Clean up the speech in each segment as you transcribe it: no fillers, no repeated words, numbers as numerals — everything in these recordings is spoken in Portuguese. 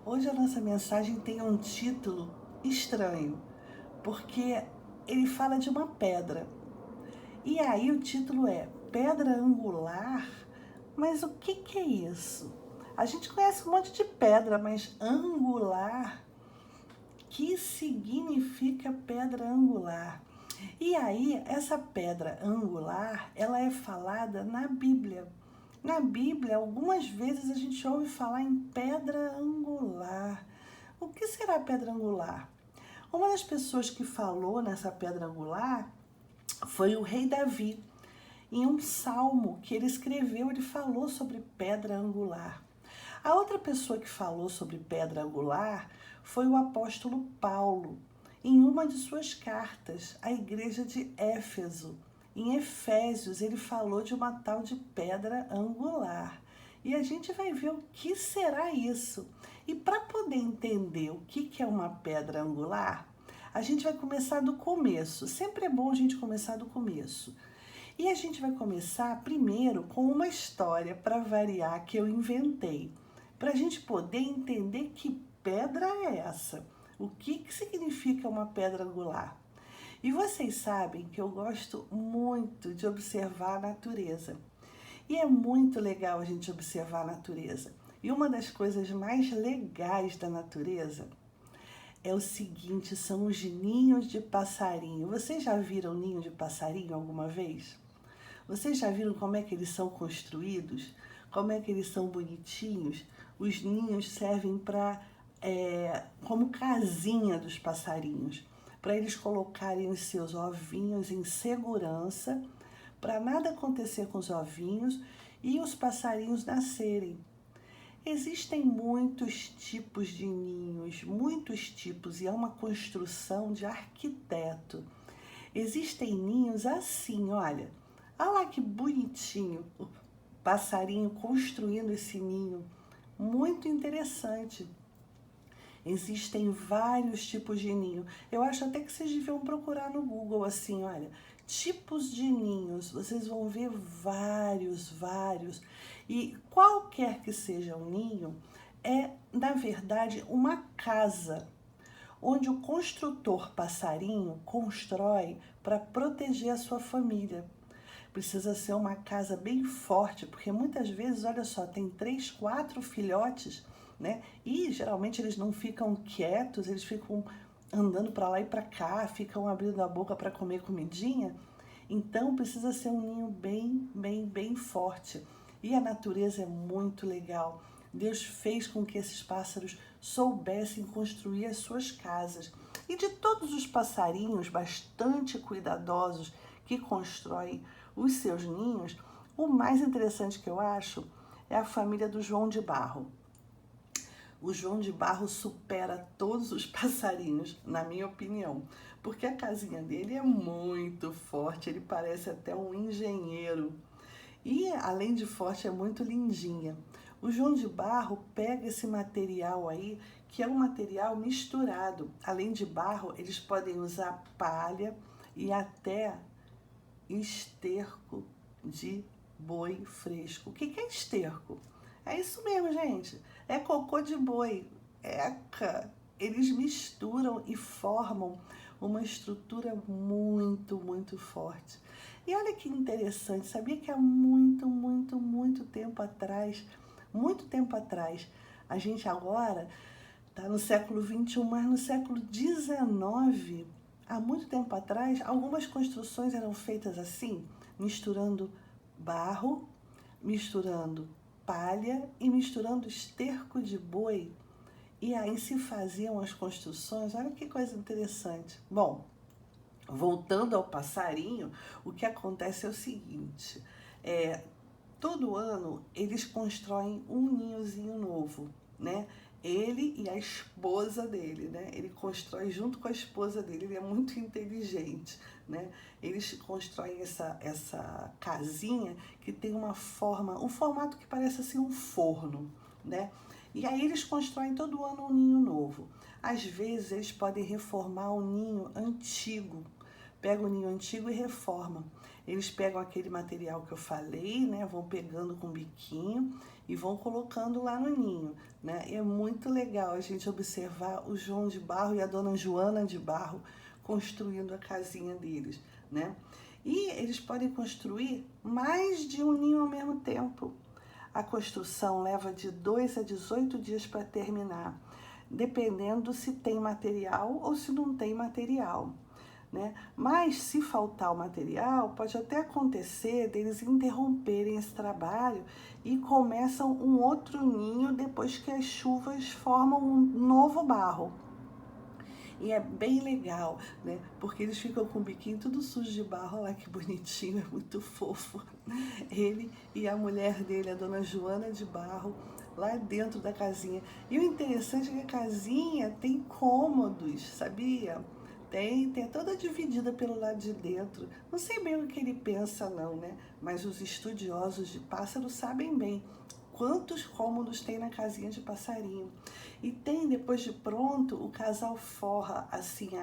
Hoje a nossa mensagem tem um título estranho, porque ele fala de uma pedra. E aí o título é Pedra Angular? Mas o que é isso? A gente conhece um monte de pedra, mas angular? Que significa pedra angular? E aí, essa pedra angular, ela é falada na Bíblia. Na Bíblia, algumas vezes a gente ouve falar em pedra angular. O que será pedra angular? Uma das pessoas que falou nessa pedra angular foi o rei Davi. Em um salmo que ele escreveu, ele falou sobre pedra angular. A outra pessoa que falou sobre pedra angular foi o apóstolo Paulo, em uma de suas cartas à igreja de Éfeso. Em Efésios, ele falou de uma tal de pedra angular. E a gente vai ver o que será isso. E para poder entender o que é uma pedra angular, a gente vai começar do começo. Sempre é bom a gente começar do começo. E a gente vai começar primeiro com uma história para variar que eu inventei, para a gente poder entender que pedra é essa, o que significa uma pedra angular. E vocês sabem que eu gosto muito de observar a natureza. E é muito legal a gente observar a natureza. E uma das coisas mais legais da natureza é o seguinte, são os ninhos de passarinho. Vocês já viram ninho de passarinho alguma vez? Vocês já viram como é que eles são construídos? Como é que eles são bonitinhos? Os ninhos servem como casinha dos passarinhos, para eles colocarem os seus ovinhos em segurança, para nada acontecer com os ovinhos e os passarinhos nascerem. Existem muitos tipos de ninhos, muitos tipos, e é uma construção de arquiteto. Existem ninhos assim, olha. Olha lá que bonitinho o passarinho construindo esse ninho. Muito interessante. Existem vários tipos de ninho. Eu acho até que vocês deviam procurar no Google assim, olha, tipos de ninhos. Vocês vão ver vários. E qualquer que seja um ninho, é, na verdade, uma casa onde o construtor passarinho constrói para proteger a sua família. Precisa ser uma casa bem forte, porque muitas vezes, olha só, tem 3, 4 filhotes, né? E geralmente eles não ficam quietos, eles ficam andando para lá e para cá, ficam abrindo a boca para comer comidinha. Então precisa ser um ninho bem forte. E a natureza é muito legal. Deus fez com que esses pássaros soubessem construir as suas casas. E de todos os passarinhos bastante cuidadosos que constroem os seus ninhos, o mais interessante que eu acho é a família do João de Barro. O João de Barro supera todos os passarinhos, na minha opinião, porque a casinha dele é muito forte, ele parece até um engenheiro. E, além de forte, é muito lindinha. O João de Barro pega esse material aí, que é um material misturado. Além de barro, eles podem usar palha e até esterco de boi fresco. O que é esterco? É isso mesmo, gente. É cocô de boi. Eca! Eles misturam e formam uma estrutura muito forte. E olha que interessante, sabia que há muito tempo atrás, a gente agora está no século XXI, mas no século XIX, há muito tempo atrás, algumas construções eram feitas assim, misturando barro, misturando palha e misturando esterco de boi. E aí se faziam as construções, olha que coisa interessante. Bom, voltando ao passarinho, o que acontece é o seguinte, todo ano eles constroem um ninhozinho novo, né? Ele e a esposa dele, né? Ele constrói junto com a esposa dele, ele é muito inteligente, né? Eles constroem essa casinha que tem uma forma, um formato que parece assim um forno, né? E aí eles constroem todo ano um ninho novo. Às vezes eles podem reformar o ninho antigo, pega o ninho antigo e reforma. Eles pegam aquele material que eu falei, né? Vão pegando com o biquinho e vão colocando lá no ninho, né? E é muito legal a gente observar o João de Barro e a dona Joana de Barro construindo a casinha deles, né? E eles podem construir mais de um ninho ao mesmo tempo. A construção leva de 2 a 18 dias para terminar, dependendo se tem material ou se não tem material, né? Mas se faltar o material, pode até acontecer deles interromperem esse trabalho e começam um outro ninho depois que as chuvas formam um novo barro. E é bem legal, né? Porque eles ficam com o biquinho tudo sujo de barro. Olha lá que bonitinho, é muito fofo. Ele e a mulher dele, a dona Joana de Barro, lá dentro da casinha. E o interessante é que a casinha tem cômodos, sabia? Tem toda dividida pelo lado de dentro. Não sei bem o que ele pensa não, né? Mas os estudiosos de pássaro sabem bem quantos cômodos tem na casinha de passarinho. E tem, depois de pronto, o casal forra assim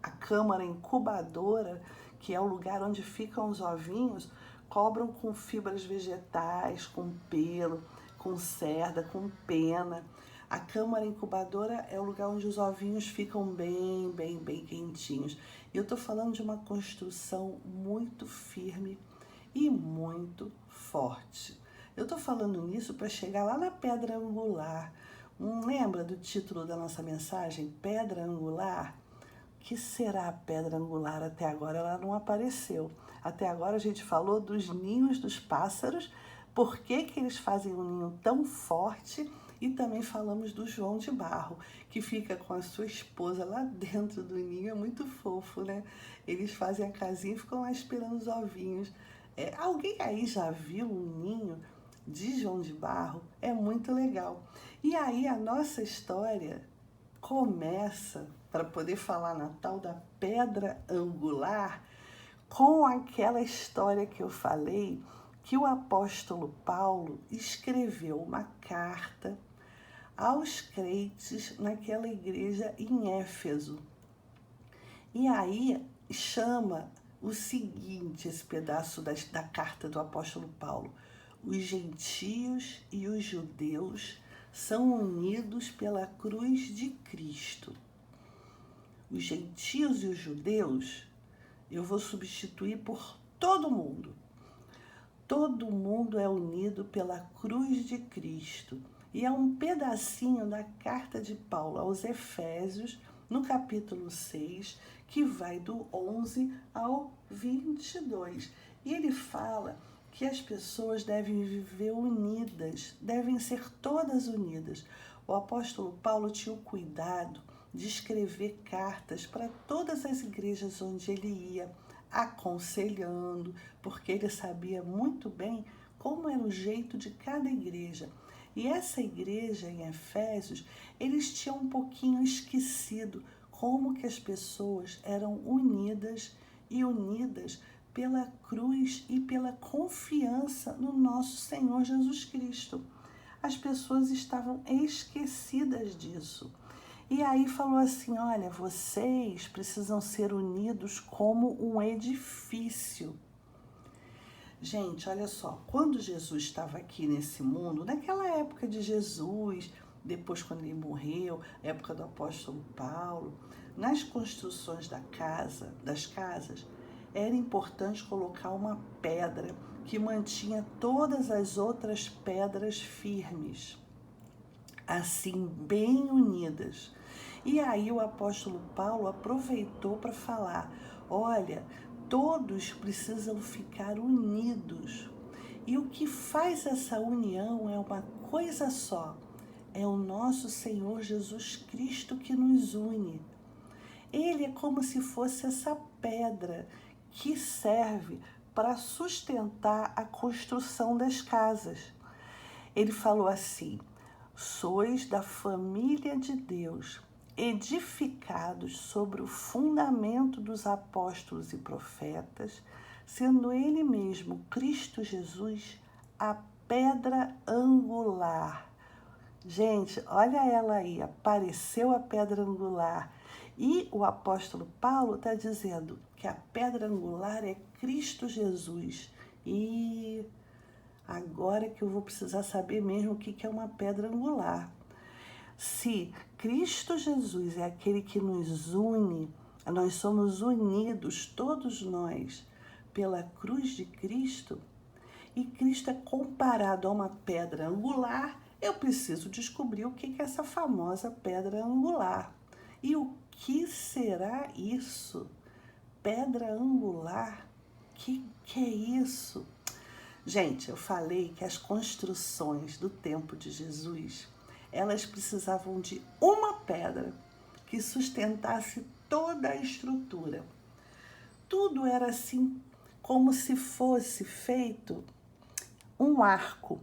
a câmara incubadora, que é o lugar onde ficam os ovinhos, cobram com fibras vegetais, com pelo, com cerda, com pena. A câmara incubadora é o lugar onde os ovinhos ficam bem quentinhos. E eu estou falando de uma construção muito firme e muito forte. Eu estou falando nisso para chegar lá na pedra angular. Lembra do título da nossa mensagem? Pedra angular? O que será a pedra angular? Até agora ela não apareceu. Até agora a gente falou dos ninhos dos pássaros, por que eles fazem um ninho tão forte, e também falamos do João de Barro, que fica com a sua esposa lá dentro do ninho. É muito fofo, né? Eles fazem a casinha e ficam lá esperando os ovinhos. Alguém aí já viu um ninho de João de Barro? É muito legal. E aí a nossa história começa, para poder falar na tal da pedra angular, com aquela história que eu falei, que o apóstolo Paulo escreveu uma carta aos crentes naquela igreja em Éfeso. E aí chama o seguinte, esse pedaço da carta do apóstolo Paulo: os gentios e os judeus são unidos pela cruz de Cristo. Os gentios e os judeus eu vou substituir por todo mundo. Todo mundo é unido pela cruz de Cristo. E é um pedacinho da carta de Paulo aos Efésios, no capítulo 6, que vai do 11 ao 22. E ele fala que as pessoas devem viver unidas, devem ser todas unidas. O apóstolo Paulo tinha o cuidado de escrever cartas para todas as igrejas onde ele ia, aconselhando, porque ele sabia muito bem como era o jeito de cada igreja. E essa igreja em Efésios, eles tinham um pouquinho esquecido como que as pessoas eram unidas pela cruz e pela confiança no nosso Senhor Jesus Cristo. As pessoas estavam esquecidas disso. E aí falou assim: olha, vocês precisam ser unidos como um edifício. Gente, olha só, quando Jesus estava aqui nesse mundo, naquela época de Jesus, depois quando ele morreu, época do apóstolo Paulo, nas construções das casas, era importante colocar uma pedra que mantinha todas as outras pedras firmes, assim, bem unidas. E aí o apóstolo Paulo aproveitou para falar: olha, todos precisam ficar unidos. E o que faz essa união é uma coisa só: é o nosso Senhor Jesus Cristo que nos une. Ele é como se fosse essa pedra que serve para sustentar a construção das casas. Ele falou assim: sois da família de Deus, edificados sobre o fundamento dos apóstolos e profetas, sendo ele mesmo, Cristo Jesus, a pedra angular. Gente, olha ela aí, apareceu a pedra angular. E o apóstolo Paulo está dizendo que a pedra angular é Cristo Jesus. E agora que eu vou precisar saber mesmo o que é uma pedra angular. Se Cristo Jesus é aquele que nos une, nós somos unidos, todos nós, pela cruz de Cristo, e Cristo é comparado a uma pedra angular, eu preciso descobrir o que é essa famosa pedra angular. E o que será isso? Pedra angular? Que é isso? Gente, eu falei que as construções do tempo de Jesus, elas precisavam de uma pedra que sustentasse toda a estrutura. Tudo era assim, como se fosse feito um arco.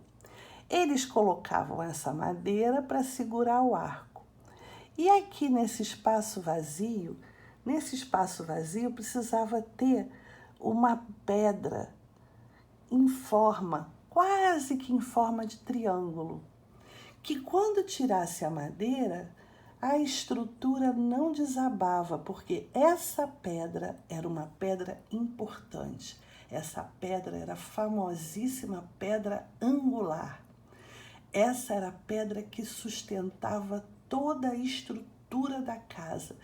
Eles colocavam essa madeira para segurar o arco. E aqui nesse espaço vazio precisava ter uma pedra em forma, quase que em forma de triângulo, que quando tirasse a madeira, a estrutura não desabava, porque essa pedra era uma pedra importante. Essa pedra era a famosíssima pedra angular. Essa era a pedra que sustentava toda a estrutura da casa.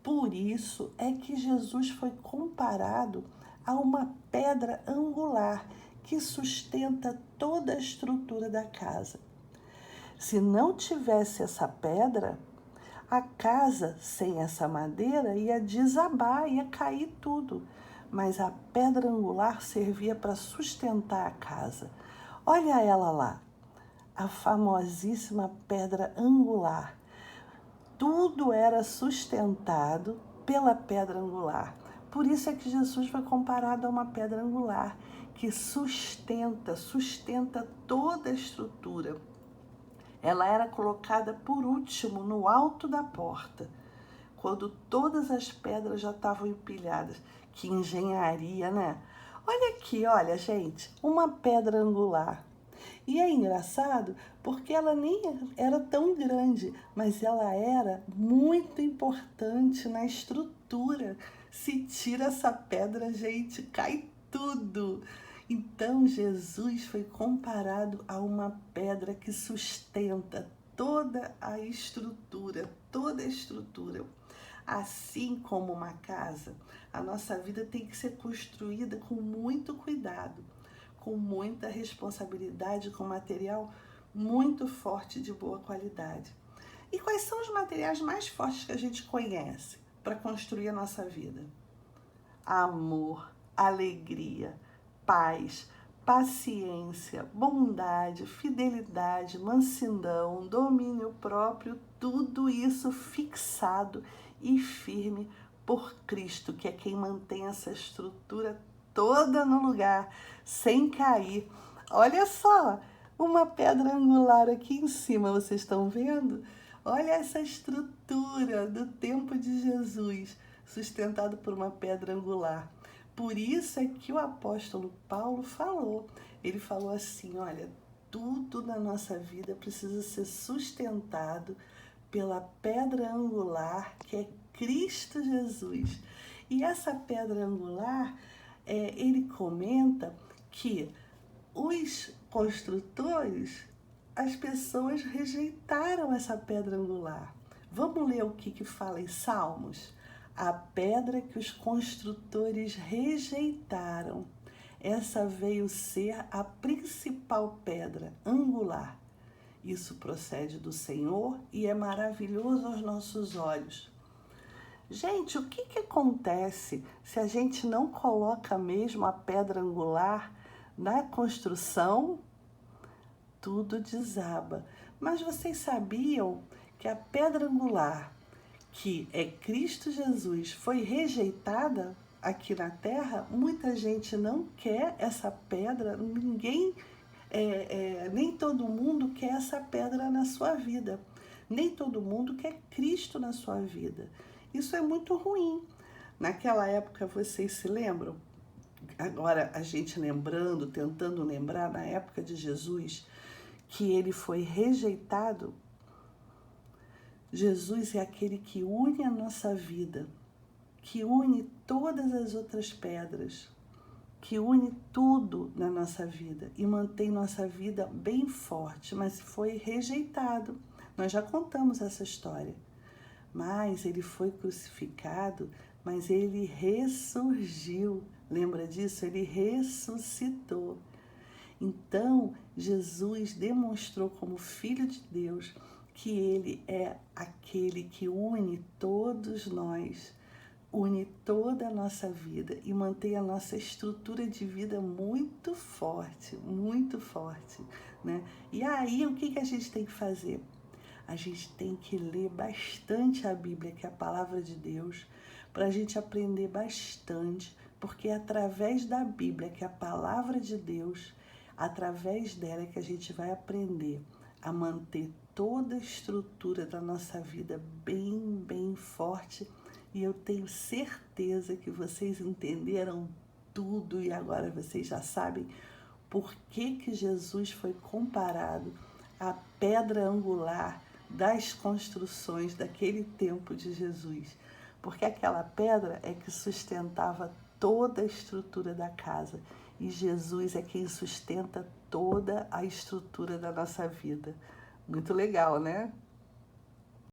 Por isso é que Jesus foi comparado a uma pedra angular que sustenta toda a estrutura da casa. Se não tivesse essa pedra, a casa sem essa madeira ia desabar, ia cair tudo. Mas a pedra angular servia para sustentar a casa. Olha ela lá, a famosíssima pedra angular. Tudo era sustentado pela pedra angular. Por isso é que Jesus foi comparado a uma pedra angular que sustenta toda a estrutura. Ela era colocada por último no alto da porta, quando todas as pedras já estavam empilhadas. Que engenharia, né? Olha aqui, olha, gente, uma pedra angular. E é engraçado porque ela nem era tão grande, mas ela era muito importante na estrutura. Se tira essa pedra, gente, cai tudo. Então Jesus foi comparado a uma pedra que sustenta toda a estrutura, toda a estrutura. Assim como uma casa, a nossa vida tem que ser construída com muito cuidado, com muita responsabilidade, com material muito forte de boa qualidade. E quais são os materiais mais fortes que a gente conhece para construir a nossa vida? Amor, alegria, paz, paciência, bondade, fidelidade, mansidão, domínio próprio, tudo isso fixado e firme por Cristo, que é quem mantém essa estrutura toda no lugar, sem cair. Olha só, uma pedra angular aqui em cima, vocês estão vendo? Olha essa estrutura do tempo de Jesus, sustentado por uma pedra angular. Por isso é que o apóstolo Paulo falou. Ele falou assim, olha, tudo na nossa vida precisa ser sustentado pela pedra angular, que é Cristo Jesus. E essa pedra angular, ele comenta que os construtores, as pessoas rejeitaram essa pedra angular. Vamos ler o que fala em Salmos? A pedra que os construtores rejeitaram, essa veio ser a principal pedra angular. Isso procede do Senhor e é maravilhoso aos nossos olhos. Gente, o que acontece se a gente não coloca mesmo a pedra angular na construção? Tudo desaba. Mas vocês sabiam que a pedra angular, que é Cristo Jesus, foi rejeitada aqui na Terra? Muita gente não quer essa pedra, ninguém, nem todo mundo quer essa pedra na sua vida. Nem todo mundo quer Cristo na sua vida. Isso é muito ruim. Naquela época, vocês se lembram? Agora, a gente lembrando, tentando lembrar, na época de Jesus, que ele foi rejeitado Jesus é aquele que une a nossa vida, que une todas as outras pedras, que une tudo na nossa vida e mantém nossa vida bem forte, mas foi rejeitado. Nós já contamos essa história. Mas ele foi crucificado, mas ele ressurgiu. Lembra disso? Ele ressuscitou. Então, Jesus demonstrou como Filho de Deus que ele é aquele que une todos nós, une toda a nossa vida e mantém a nossa estrutura de vida muito forte, né? E aí, o que a gente tem que fazer? A gente tem que ler bastante a Bíblia, que é a palavra de Deus, para a gente aprender bastante, porque é através da Bíblia, que é a palavra de Deus, através dela é que a gente vai aprender a manter toda a estrutura da nossa vida bem forte. E eu tenho certeza que vocês entenderam tudo e agora vocês já sabem por que Jesus foi comparado à pedra angular das construções daquele tempo de Jesus. Porque aquela pedra é que sustentava toda a estrutura da casa. E Jesus é quem sustenta toda a estrutura da nossa vida. Muito legal, né?